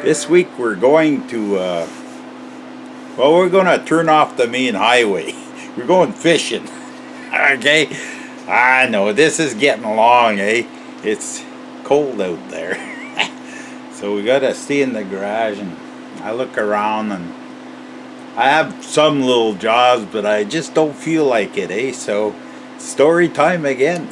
This week we're going to, we're going to turn off the main highway. We're going fishing. Okay? I know, this is getting long, eh? It's cold out there. So we got to stay in the garage, and I look around, and I have some little jobs, but I just don't feel like it, eh? So, story time again.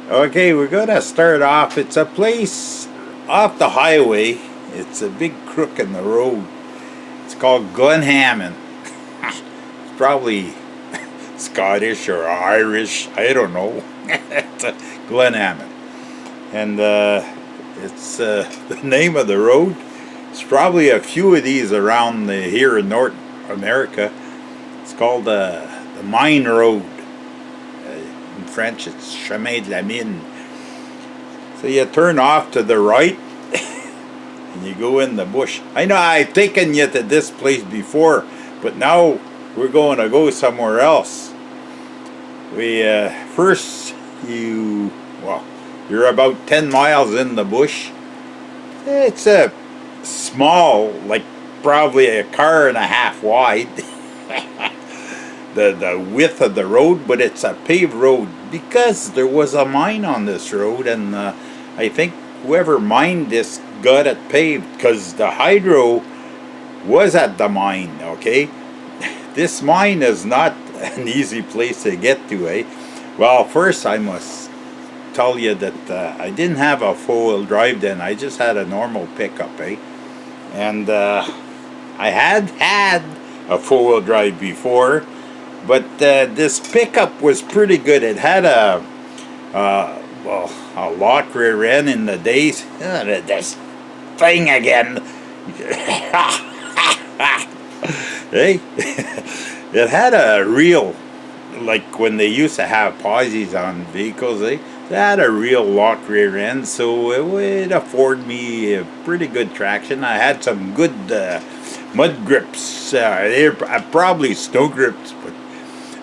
Okay, we're gonna start off. It's a place off the highway. It's a big crook in the road. It's called Glenhammon. It's probably Scottish or Irish. I don't know. It's Glenhammon, and it's the name of the road. It's probably a few of these around here in North America. It's called the Mine Road. In French, it's Chemin de la Mine. So you turn off to the right, and you go in the bush. I know I've taken you to this place before, but now we're going to go somewhere else. We first you're about 10 miles in the bush. It's a small, like probably a car and a half wide. The width of the road, but it's a paved road because there was a mine on this road, and I think whoever mined this got it paved because the hydro was at the mine. Okay, this mine is not an easy place to get to, eh? Well, first I must tell you that I didn't have a four-wheel drive then. I just had a normal pickup, eh? And I had a four-wheel drive before. But this pickup was pretty good. It had a lock rear end in the days. This thing again. Hey, it had a real, like when they used to have posies on vehicles. It had a real lock rear end, so it would afford me a pretty good traction. I had some good mud grips. They're probably snow grips, but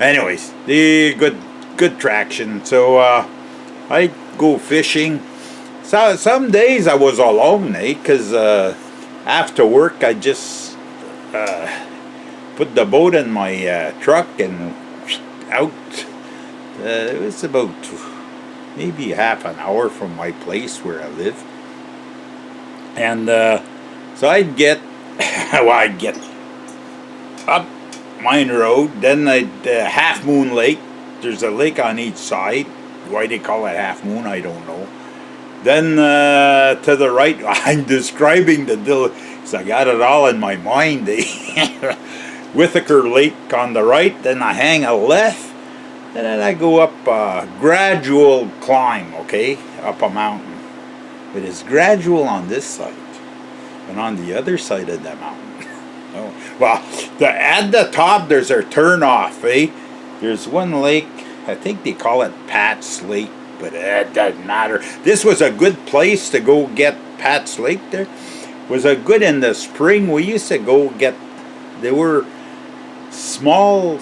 anyways, the good traction. So I go fishing. So some days I was alone, eh? Because after work I just put the boat in my truck and out. It was about maybe half an hour from my place where I live, and so I'd get I'd get up Mine Road, then Half Moon Lake. There's a lake on each side. Why they call it Half Moon, I don't know. Then to the right, I'm describing the so I got it all in my mind. Whitaker Lake on the right, then I hang a left, and then I go up a gradual climb, okay, up a mountain. But it's gradual on this side, and on the other side of the mountain. Oh, well, at the top there's a turn off, eh? There's one lake, I think they call it Pat's Lake, but it doesn't matter. This was a good place to go get Pat's Lake there. Was a good in the spring. We used to go get, they were small,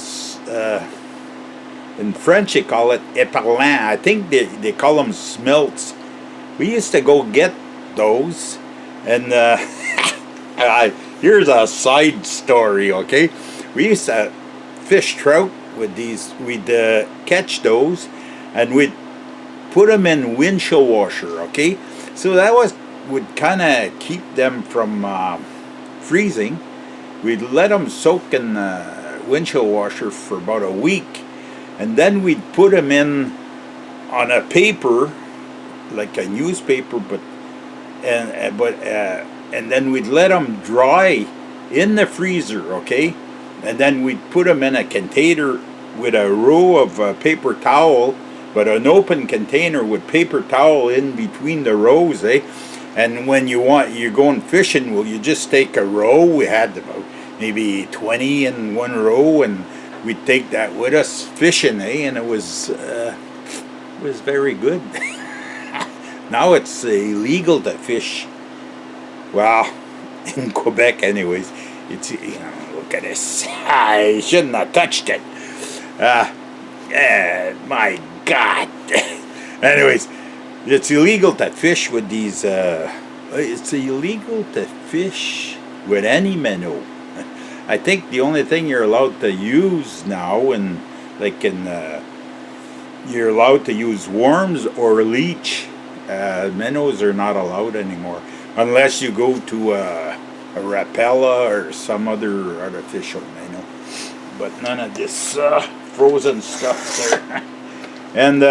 in French they call it éperlans. I think they call them smelts. We used to go get those, and here's a side story, okay? We used to fish trout with these. We'd catch those, and we'd put them in windshield washer, okay? So that would kind of keep them from freezing. We'd let them soak in windshield washer for about a week, and then we'd put them in on a paper, like a newspaper, and then we'd let them dry in the freezer, okay? And then we'd put them in a container with a row of paper towel, but an open container with paper towel in between the rows, eh? And when you're going fishing, well, you just take a row. We had about maybe 20 in one row, and we'd take that with us fishing, eh? And it was very good. Now it's illegal to fish. Well, in Quebec, anyways, it's, look at this. I shouldn't have touched it. My God. Anyways, it's illegal to fish with these. It's illegal to fish with any minnow. I think the only thing you're allowed to use now, and like you're allowed to use worms or leech. Minnows are not allowed anymore, unless you go to a Rapella or some other artificial minnow. But none of this frozen stuff there. And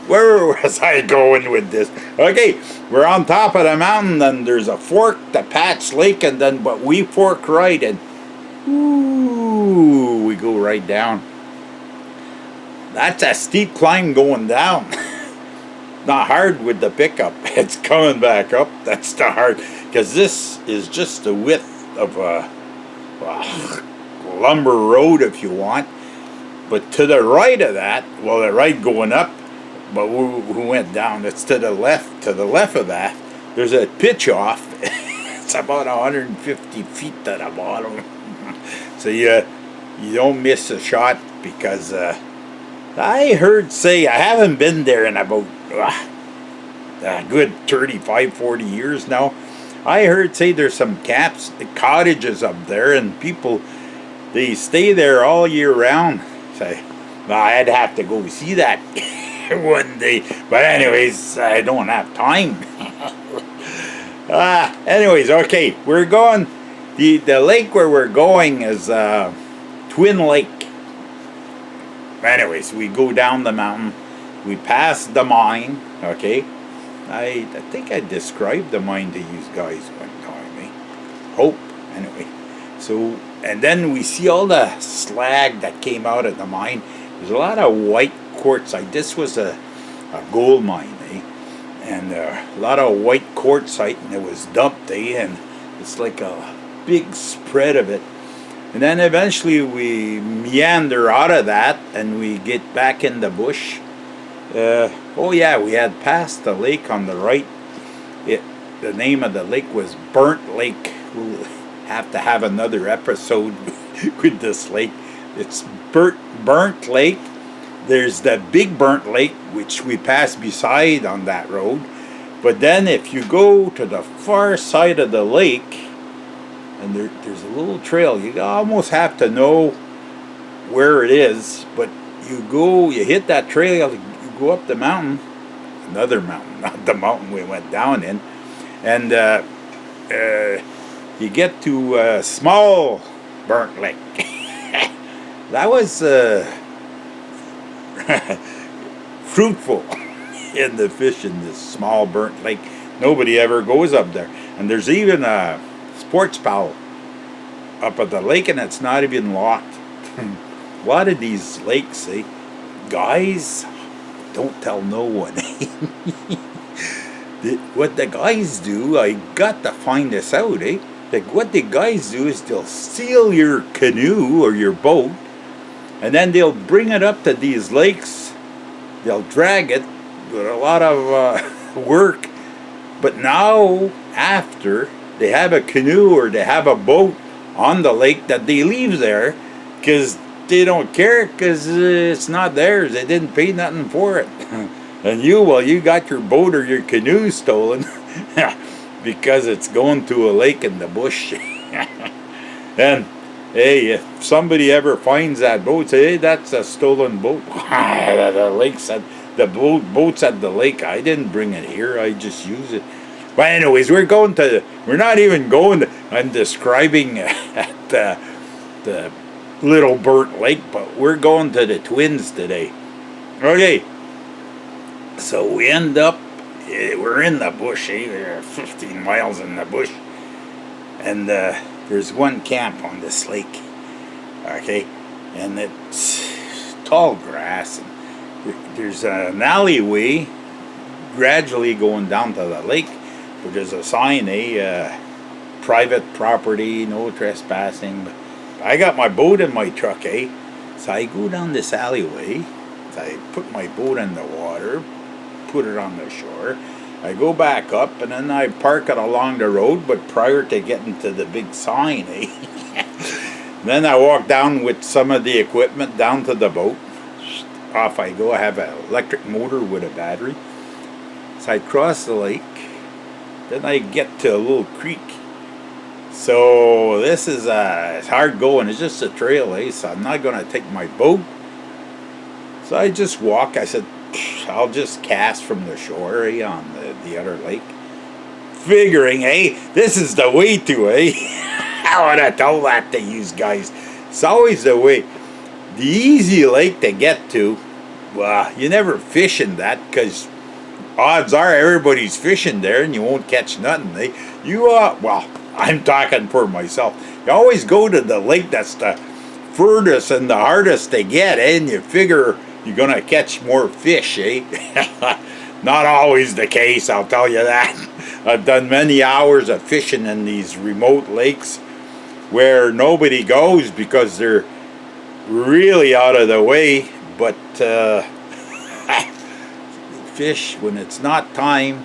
where was I going with this? Okay, we're on top of the mountain, and there's a fork to Pat's Lake, and then but we fork right, and ooh, we go right down. That's a steep climb going down. Not hard with the pickup. It's coming back up. That's the hard, because this is just the width of a lumber road, if you want. But to the right of that, well, the right going up, but we went down. It's to the left. To the left of that, there's a pitch off. It's about 150 feet to the bottom. So you don't miss a shot, because I heard say, I haven't been there in about a good 35, 40 years now. I heard say there's some cottages up there, and people, they stay there all year round. Say, well, I'd have to go see that one day. But anyways, I don't have time. Anyways, okay, we're going, the lake where we're going is Twin Lake. Anyways, we go down the mountain, we pass the mine, okay? I think I described the mine to you guys one time, eh? Hope, anyway. So, and then we see all the slag that came out of the mine. There's a lot of white quartzite. This was a gold mine, eh? And a lot of white quartzite, and it was dumped, eh? And it's like a big spread of it. And then eventually we meander out of that, and we get back in the bush. Oh yeah, we had passed the lake on the right. The name of the lake was Burnt Lake. We'll have to have another episode with this lake. It's Burnt Lake. There's the Big Burnt Lake, which we passed beside on that road. But then if you go to the far side of the lake, and there's a little trail. You almost have to know where it is, but you hit that trail, you go up the mountain, another mountain, not the mountain we went down in, and you get to a small Burnt Lake. That was fruitful in the fish in this small Burnt Lake. Nobody ever goes up there, and there's even a sports pal up at the lake, and it's not even locked. A lot of these lakes, eh? Guys, don't tell no one. What the guys do, I got to find this out, eh? Like, what the guys do is they'll steal your canoe or your boat, and then they'll bring it up to these lakes. They'll drag it with a lot of work. But now, after, they have a canoe or they have a boat on the lake that they leave there, because they don't care, because it's not theirs. They didn't pay nothing for it. And you got your boat or your canoe stolen because it's going to a lake in the bush. And hey, if somebody ever finds that boat, say, hey, that's a stolen boat. The boat's at the lake. I didn't bring it here. I just use it. But anyways, we're not even going to, I'm describing at the Little Burnt Lake, but we're going to the Twins today. Okay, so we end up, we're in the bush, we're 15 miles in the bush, and there's one camp on this lake, okay, and it's tall grass, and there's an alleyway gradually going down to the lake. But there's a sign, private property, no trespassing. But I got my boat in my truck, So I go down this alleyway. So I put my boat in the water, put it on the shore. I go back up, and then I park it along the road, but prior to getting to the big sign, Then I walk down with some of the equipment down to the boat. Off I go. I have an electric motor with a battery. So I cross the lake. Then I get to a little creek. So this is it's hard going. It's just a trail, so I'm not going to take my boat. So I just walk. I said, I'll just cast from the shore, on the other lake. Figuring, this is the way to, I want to tell that to you guys. It's always the way. The easy lake to get to, well, you never fish in that because odds are everybody's fishing there and you won't catch nothing. Well, I'm talking for myself. You always go to the lake that's the furthest and the hardest to get, and you figure you're going to catch more fish, Not always the case, I'll tell you that. I've done many hours of fishing in these remote lakes where nobody goes because they're really out of the way, but fish when it's not time,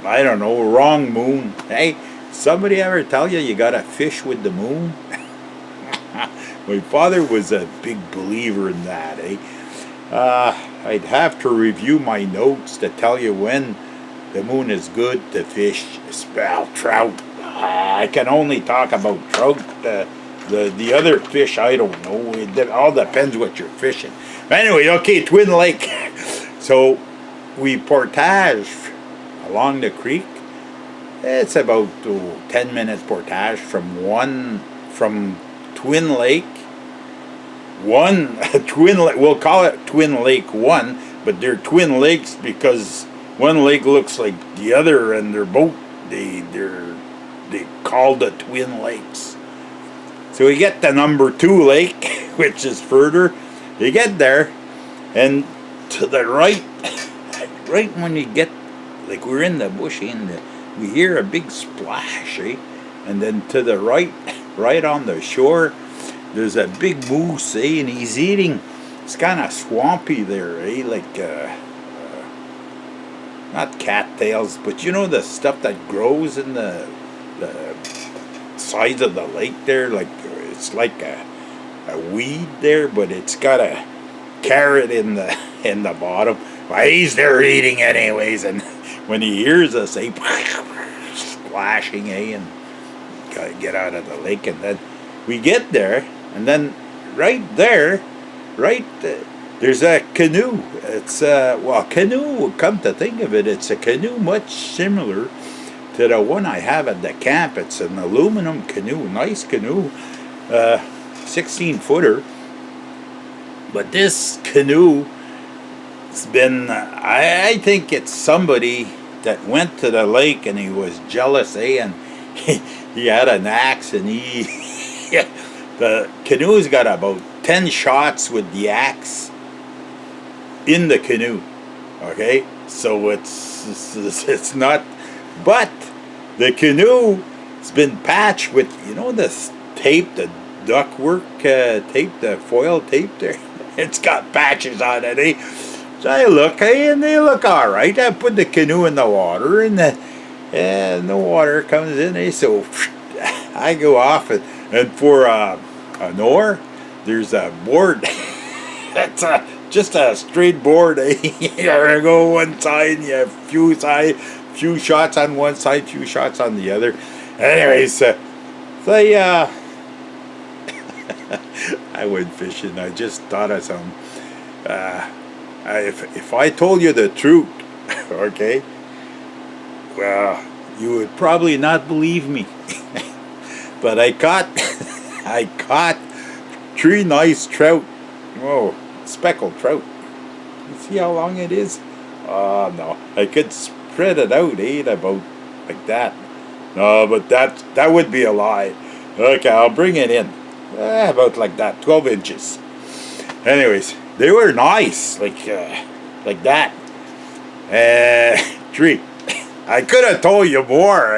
I don't know, wrong moon. Somebody ever tell you gotta fish with the moon? My father was a big believer in that, I'd have to review my notes to tell you when the moon is good to fish. Trout. I can only talk about trout. The other fish, I don't know. It all depends what you're fishing. Anyway, okay, Twin Lake. So we portage along the creek. It's about 10-minute portage from Twin Lake. We'll call it Twin Lake 1, but they're twin lakes because one lake looks like the other, and they're both they called the Twin Lakes. So we get to number 2 lake, which is further. You get there, and to the right when you get, like we're in the bush, we hear a big splash, and then to the right on the shore, there's a big moose, and he's eating. It's kind of swampy there, like not cattails, but you know the stuff that grows in the sides of the lake there, like it's like a weed there, but it's got a carrot in the bottom. Well, he's there eating anyways, and when he hears us, splashing, and gotta get out of the lake, and then we get there, and then right there, there's a canoe. It's canoe. Come to think of it, it's a canoe much similar to the one I have at the camp. It's an aluminum canoe, nice canoe, 16-footer. But this canoe, it's been, I think it's somebody that went to the lake and he was jealous, and he had an axe, and the canoe's got about 10 shots with the axe in the canoe. Okay, so it's not, but the canoe has been patched with, this tape, the ductwork tape, the foil tape there. It's got patches on it, So I look, and they look all right. I put the canoe in the water, and the water comes in, So I go off, and for an oar, there's a board. It's just a straight board. You go one side, you have few shots on one side, few shots on the other. Anyways, I went fishing. I just thought of something. If I told you the truth, okay, well, you would probably not believe me. But I caught 3 nice trout. Oh, speckled trout. You see how long it is? Oh, no. I could spread it out, about like that. No, but that would be a lie. Okay, I'll bring it in. About like that, 12 inches. Anyways, they were nice, like that. 3. I could have told you more,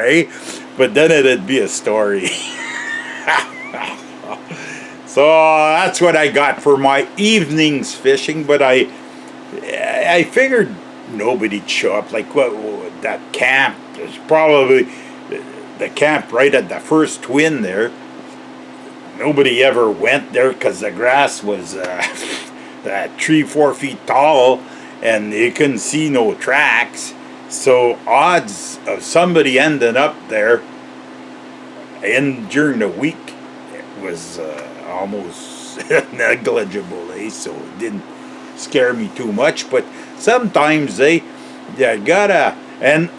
but then it'd be a story. So that's what I got for my evenings fishing. But I figured nobody'd show up. Like that camp, there's probably the camp right at the first twin there. Nobody ever went there because the grass was 3-4 feet tall, and you couldn't see no tracks. So odds of somebody ending up there in during the week was almost negligible, so it didn't scare me too much. But sometimes you gotta, and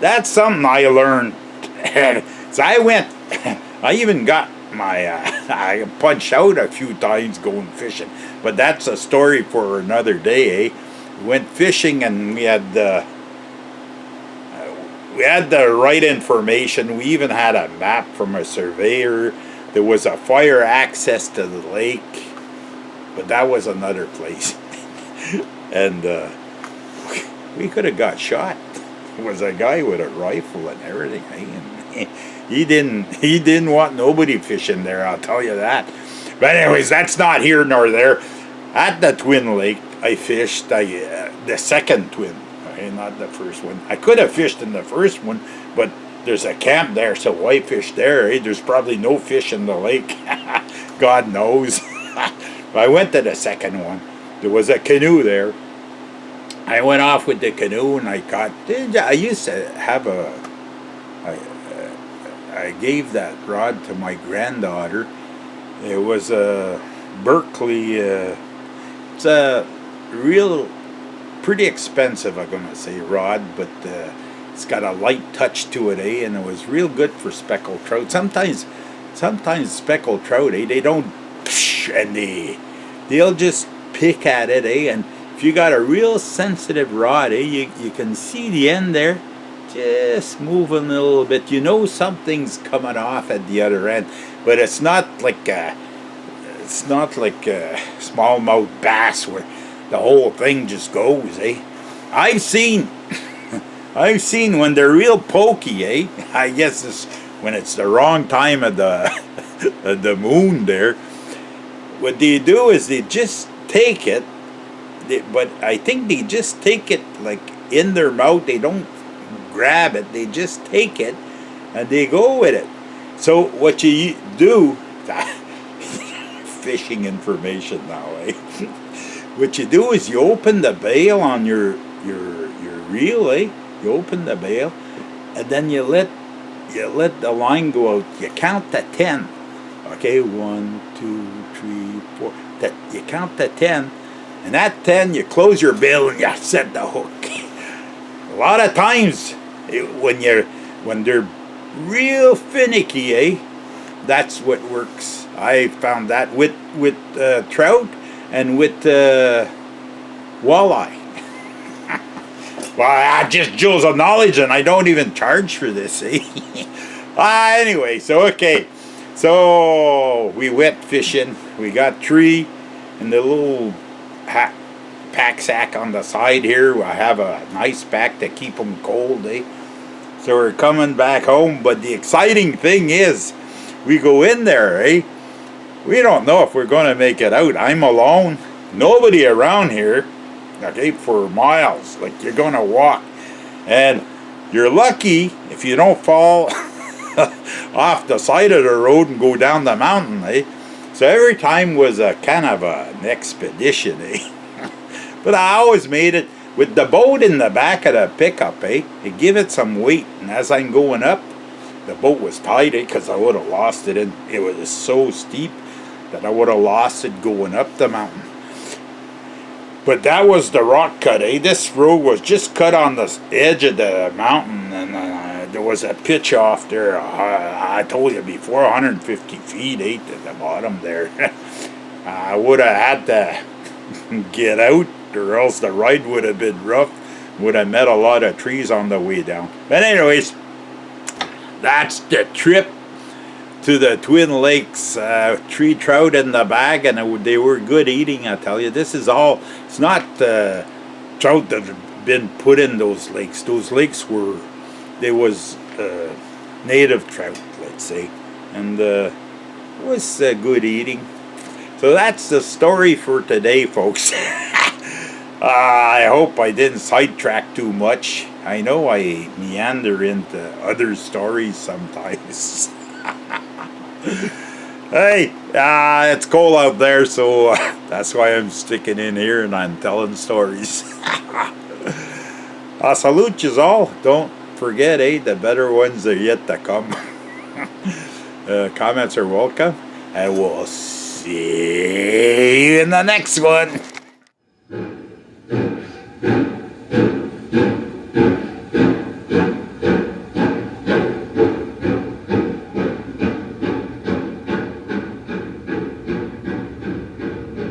that's something I learned. So I went, I even got my, I punched out a few times going fishing, but that's a story for another day, eh? We went fishing and we had the right information. We even had a map from a surveyor. There was a fire access to the lake, but that was another place. And we could have got shot. There was a guy with a rifle and everything, and he didn't want nobody fishing there, I'll tell you that. But anyways, that's not here nor there. At the Twin Lake, I fished the second twin, okay, not the first one. I could have fished in the first one, but there's a camp there, so I fished there. Eh? There's probably no fish in the lake. God knows. I went to the second one. There was a canoe there. I went off with the canoe and I used to have I gave that rod to my granddaughter. It was a Berkeley, it's a real, pretty expensive, I'm going to say, rod, but it's got a light touch to it, eh? And it was real good for speckled trout. Sometimes speckled trout, eh? They don't, and they'll just pick at it, eh? And if you got a real sensitive rod, eh? You can see the end there, just moving a little bit. You know something's coming off at the other end, but it's not like a smallmouth bass where the whole thing just goes, eh? I've seen when they're real pokey, eh? I guess it's when it's the wrong time of the moon there. What they do is they just take it, but I think they just take it like in their mouth. They don't grab it. They just take it and they go with it. So what you do, fishing information now, eh? What you do is you open the bail on your reel, eh? You open the bail, and then you let the line go out. You count to 10. Okay, 1, 2, 3, 4. You count to 10, and at 10 you close your bail and you set the hook. A lot of times when they're real finicky, eh? That's what works. I found that with trout and with walleye. Well, just jewels of knowledge, and I don't even charge for this, eh? Anyway, so okay. So we went fishing. We got tree and the little pack sack on the side here. I have a nice pack to keep them cold, eh? So we're coming back home, but the exciting thing is we go in there, eh? We don't know if we're going to make it out. I'm alone. Nobody around here, okay, for miles. Like, you're going to walk. And you're lucky if you don't fall off the side of the road and go down the mountain, eh? So every time was a kind of an expedition, eh? But I always made it with the boat in the back of the pickup, eh? It give it some weight. And as I'm going up, the boat was tight, eh? Because I would have lost it. And it was so steep that I would have lost it going up the mountain. But that was the rock cut, eh? This road was just cut on the edge of the mountain, and there was a pitch off there. I told you before, 150 feet, eh, to the bottom there. I would have had to get out, or else the ride would have been rough. Would have met a lot of trees on the way down. But anyways, that's the trip to the Twin Lakes. Tree trout in the bag, and they were good eating, I tell you. This is all, it's not trout that have been put in those lakes. Those lakes they was native trout, let's say, and it was good eating. So that's the story for today, folks. I hope I didn't sidetrack too much. I know I meander into other stories sometimes. Hey, it's cold out there, so that's why I'm sticking in here and I'm telling stories. I salute you all. Don't forget, the better ones are yet to come. Comments are welcome, and we'll see you in the next one.